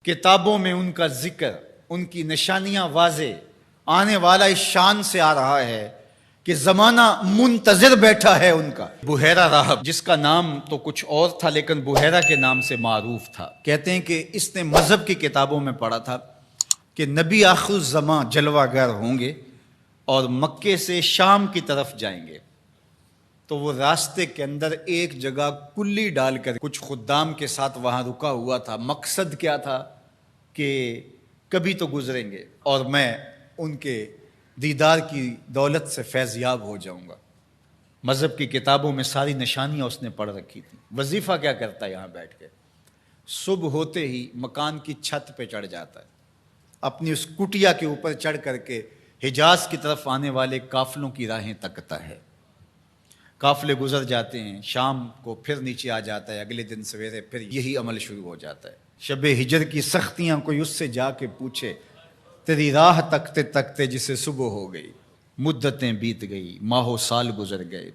کتابوں میں ان کا ذکر، ان کی نشانیاں واضح، آنے والا اس شان سے آ رہا ہے کہ زمانہ منتظر بیٹھا ہے ان کا۔ بحیرہ راہب، جس کا نام تو کچھ اور تھا لیکن بحیرہ کے نام سے معروف تھا، کہتے ہیں کہ اس نے مذہب کی کتابوں میں پڑھا تھا کہ نبی آخر الزمان جلوہ گر ہوں گے اور مکے سے شام کی طرف جائیں گے، تو وہ راستے کے اندر ایک جگہ کلی ڈال کر کچھ خدام کے ساتھ وہاں رکا ہوا تھا۔ مقصد کیا تھا کہ کبھی تو گزریں گے اور میں ان کے دیدار کی دولت سے فیض یاب ہو جاؤں گا۔ مذہب کی کتابوں میں ساری نشانیاں اس نے پڑھ رکھی تھیں۔ وظیفہ کیا کرتا ہے یہاں بیٹھ کے؟ صبح ہوتے ہی مکان کی چھت پہ چڑھ جاتا ہے، اپنی اس کٹیا کے اوپر چڑھ کر کے حجاز کی طرف آنے والے قافلوں کی راہیں تکتا ہے۔ قافلے گزر جاتے ہیں، شام کو پھر نیچے آ جاتا ہے، اگلے دن سویرے پھر یہی عمل شروع ہو جاتا ہے۔ شب ہجر کی سختیاں کوئی اس سے جا کے پوچھے، تیری راہ تکتے تکتے جسے صبح ہو گئی، مدتیں بیت گئی، ماہ و سال گزر گئے۔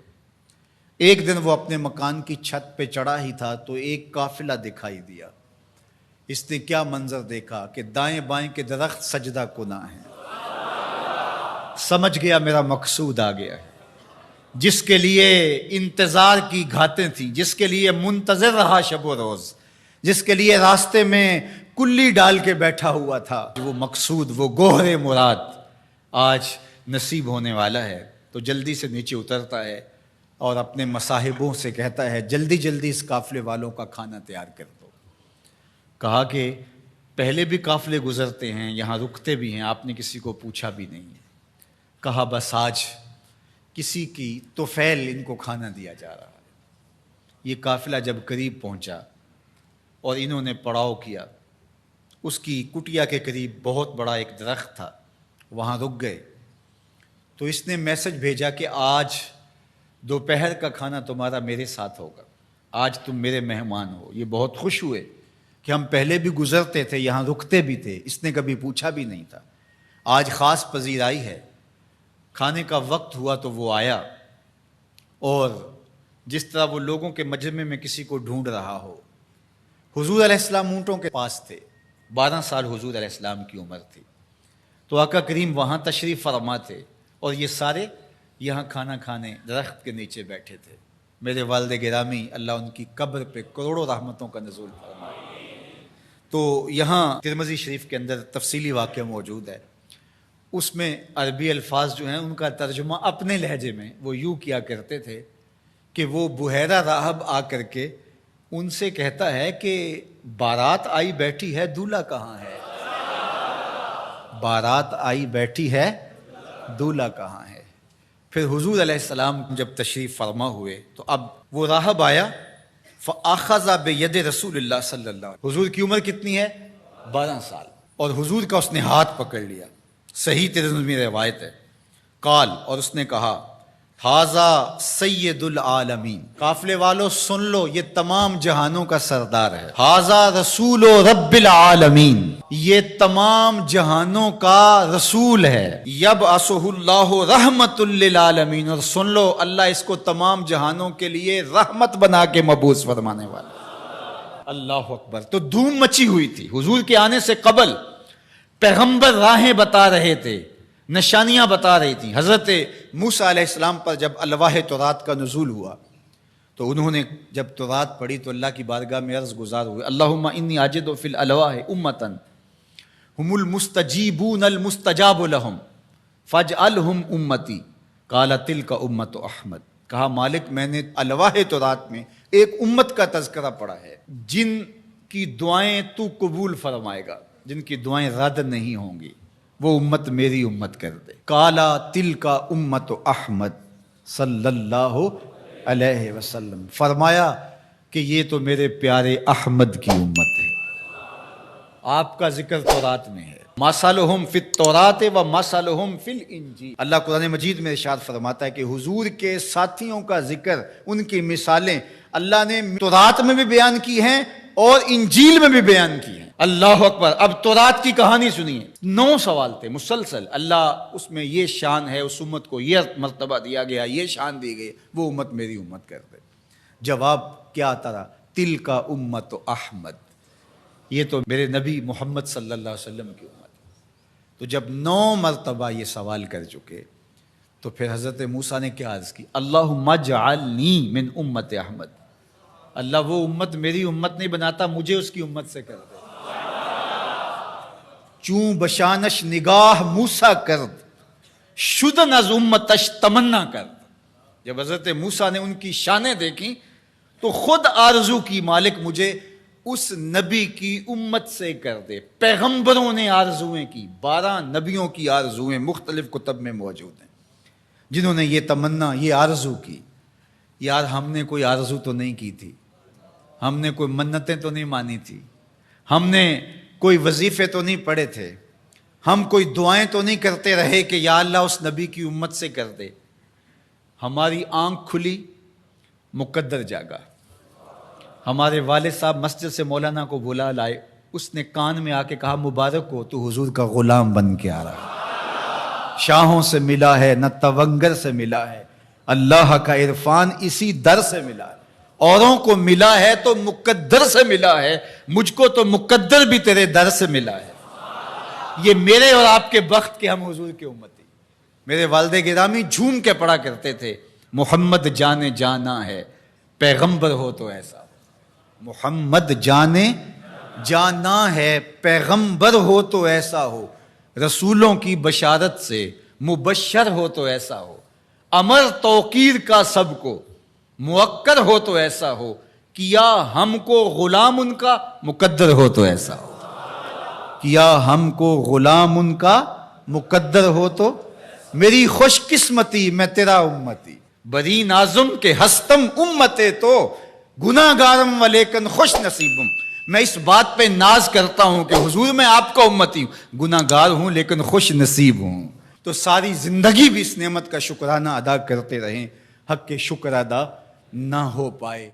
ایک دن وہ اپنے مکان کی چھت پہ چڑھا ہی تھا تو ایک قافلہ دکھائی دیا۔ اس نے کیا منظر دیکھا کہ دائیں بائیں کے درخت سجدہ کناں ہیں۔ سمجھ گیا میرا مقصود آ گیا ہے، جس کے لیے انتظار کی گھاتیں تھیں، جس کے لیے منتظر رہا شب و روز، جس کے لیے راستے میں کلی ڈال کے بیٹھا ہوا تھا، وہ مقصود، وہ گوہر مراد آج نصیب ہونے والا ہے۔ تو جلدی سے نیچے اترتا ہے اور اپنے مصاحبوں سے کہتا ہے جلدی جلدی اس قافلے والوں کا کھانا تیار کر دو۔ کہا کہ پہلے بھی قافلے گزرتے ہیں، یہاں رکتے بھی ہیں، آپ نے کسی کو پوچھا بھی نہیں۔ کہا بس آج کسی کی طفیل ان کو کھانا دیا جا رہا ہے۔ یہ قافلہ جب قریب پہنچا اور انہوں نے پڑاؤ کیا، اس کی کٹیا کے قریب بہت بڑا ایک درخت تھا، وہاں رک گئے۔ تو اس نے میسج بھیجا کہ آج دوپہر کا کھانا تمہارا میرے ساتھ ہوگا، آج تم میرے مہمان ہو۔ یہ بہت خوش ہوئے کہ ہم پہلے بھی گزرتے تھے، یہاں رکتے بھی تھے، اس نے کبھی پوچھا بھی نہیں تھا، آج خاص پذیرائی ہے۔ کھانے کا وقت ہوا تو وہ آیا، اور جس طرح وہ لوگوں کے مجمع میں کسی کو ڈھونڈ رہا ہو۔ حضور علیہ السلام اونٹوں کے پاس تھے، 12 سال حضور علیہ السلام کی عمر تھی، تو آقا کریم وہاں تشریف فرما تھے اور یہ سارے یہاں کھانا کھانے درخت کے نیچے بیٹھے تھے۔ میرے والد گرامی، اللہ ان کی قبر پہ کروڑوں رحمتوں کا نزول فرمائے۔ تو یہاں ترمذی شریف کے اندر تفصیلی واقعہ موجود ہے، اس میں عربی الفاظ جو ہیں ان کا ترجمہ اپنے لہجے میں وہ یوں کیا کرتے تھے کہ وہ بحیرہ راہب آ کر کے ان سے کہتا ہے کہ بارات آئی بیٹھی ہے، دولہا کہاں ہے؟ بارات آئی بیٹھی ہے، دولہا کہاں ہے؟ پھر حضور علیہ السلام جب تشریف فرما ہوئے تو اب وہ راہب آیا، فَأَخَذَ بِيَدِ رسول اللہ صلی اللہ علیہ وسلم۔ حضور کی عمر کتنی ہے؟ 12 سال، اور حضور کا اس نے ہاتھ پکڑ لیا۔ صحیح ترمذی میں روایت ہے، قال، اور اس نے کہا ھذا سید العالمین، قافلے والو سن لو، یہ تمام جہانوں کا سردار ہے۔ ھذا رسول رب العالمین، یہ تمام جہانوں کا رسول ہے۔ یبعثہ اللہ رحمت للعالمین، اور سن لو اللہ اس کو تمام جہانوں کے لیے رحمت بنا کے مبعوث فرمانے والا۔ اللہ اکبر۔ تو دھوم مچی ہوئی تھی حضور کے آنے سے قبل، پیغمبر راہیں بتا رہے تھے، نشانیاں بتا رہی تھیں۔ حضرت موسیٰ علیہ السلام پر جب الواح تورات کا نزول ہوا تو انہوں نے جب تورات پڑھی تو اللہ کی بارگاہ میں عرض گزار ہوئے، اللہم انی اجد فی الالواح امتا ہم المستجیبون المستجاب لہم فاجعلہم امتی، قال تلک امت احمد۔ کہا مالک میں نے الواح تورات میں ایک امت کا تذکرہ پڑھا ہے جن کی دعائیں تو قبول فرمائے گا، جن کی دعائیں رد نہیں ہوں گی، وہ امت میری امت کر دے۔ کالا تلک امت احمد صلی اللہ علیہ وسلم، فرمایا کہ یہ تو میرے پیارے احمد کی امت ہے۔ آپ کا ذکر تورات میں ہے، مثلہم فی التوراۃ و مثلہم فی الانجیل۔ اللہ قرآن مجید میں ارشاد فرماتا ہے کہ حضور کے ساتھیوں کا ذکر، ان کی مثالیں اللہ نے تورات میں بھی بیان کی ہیں اور انجیل میں بھی بیان کی ہیں۔ اللہ اکبر۔ اب تورات کی کہانی سنیے، 9 سوال تھے مسلسل، اللہ اس میں یہ شان ہے، اس امت کو یہ مرتبہ دیا گیا، یہ شان دی گئی، وہ امت میری امت کر دے۔ جواب کیا آتا رہا؟ تلک امت احمد، یہ تو میرے نبی محمد صلی اللہ علیہ وسلم کی امت ہے۔ تو جب 9 مرتبہ یہ سوال کر چکے تو پھر حضرت موسیٰ نے کیا عرض کی؟ اللہم اجعلنی من امت احمد، اللہ وہ امت میری امت نہیں بناتا، مجھے اس کی امت سے کر دے۔ چوں بشانش نگاہ موسیٰ کرد، شدن از امتش تمنا کرد۔ جب حضرت موسیٰ نے ان کی شانیں دیکھیں تو خود آرزو کی مالک مجھے اس نبی کی امت سے کر دے۔ پیغمبروں نے آرزویں کی، 12 نبیوں کی آرزویں مختلف کتب میں موجود ہیں، جنہوں نے یہ تمنا، یہ آرزو کی۔ یار ہم نے کوئی آرزو تو نہیں کی تھی، ہم نے کوئی منتیں تو نہیں مانی تھی، ہم نے کوئی وظیفے تو نہیں پڑھے تھے، ہم کوئی دعائیں تو نہیں کرتے رہے کہ یا اللہ اس نبی کی امت سے کر دے۔ ہماری آنکھ کھلی، مقدر جاگا۔ ہمارے والد صاحب مسجد سے مولانا کو بلا لائے، اس نے کان میں آ کے کہا مبارک ہو، تو حضور کا غلام بن کے آ رہا ہے، شاہوں سے ملا ہے نہ تونگر سے ملا ہے، اللہ کا عرفان اسی در سے ملا ہے۔ اوروں کو ملا ہے تو مقدر سے ملا ہے، مجھ کو تو مقدر بھی تیرے در سے ملا ہے۔ یہ میرے اور آپ کے بخت کے ہم حضور کی امتی۔ میرے والد گرامی جھوم کے پڑھا کرتے تھے، محمد جانے جانا ہے پیغمبر ہو تو ایسا، محمد جانے جانا ہے پیغمبر ہو تو ایسا ہو، رسولوں کی بشارت سے مبشر ہو تو ایسا ہو، امر توقیر کا سب کو موکر ہو تو ایسا ہو، کیا ہم کو غلام ان کا مقدر ہو تو ایسا ہو، کیا ہم کو غلام ان کا مقدر ہو تو۔ میری خوش قسمتی میں تیرا امتی، بری نازم کے ہستم امتے تو گناہ گارم و لیکن خوش نصیبم۔ میں اس بات پہ ناز کرتا ہوں کہ حضور میں آپ کا امتی ہوں، گناہ گار ہوں لیکن خوش نصیب ہوں۔ تو ساری زندگی بھی اس نعمت کا شکرانہ ادا کرتے رہیں، حق کے شکر ادا نہ ہو پائے۔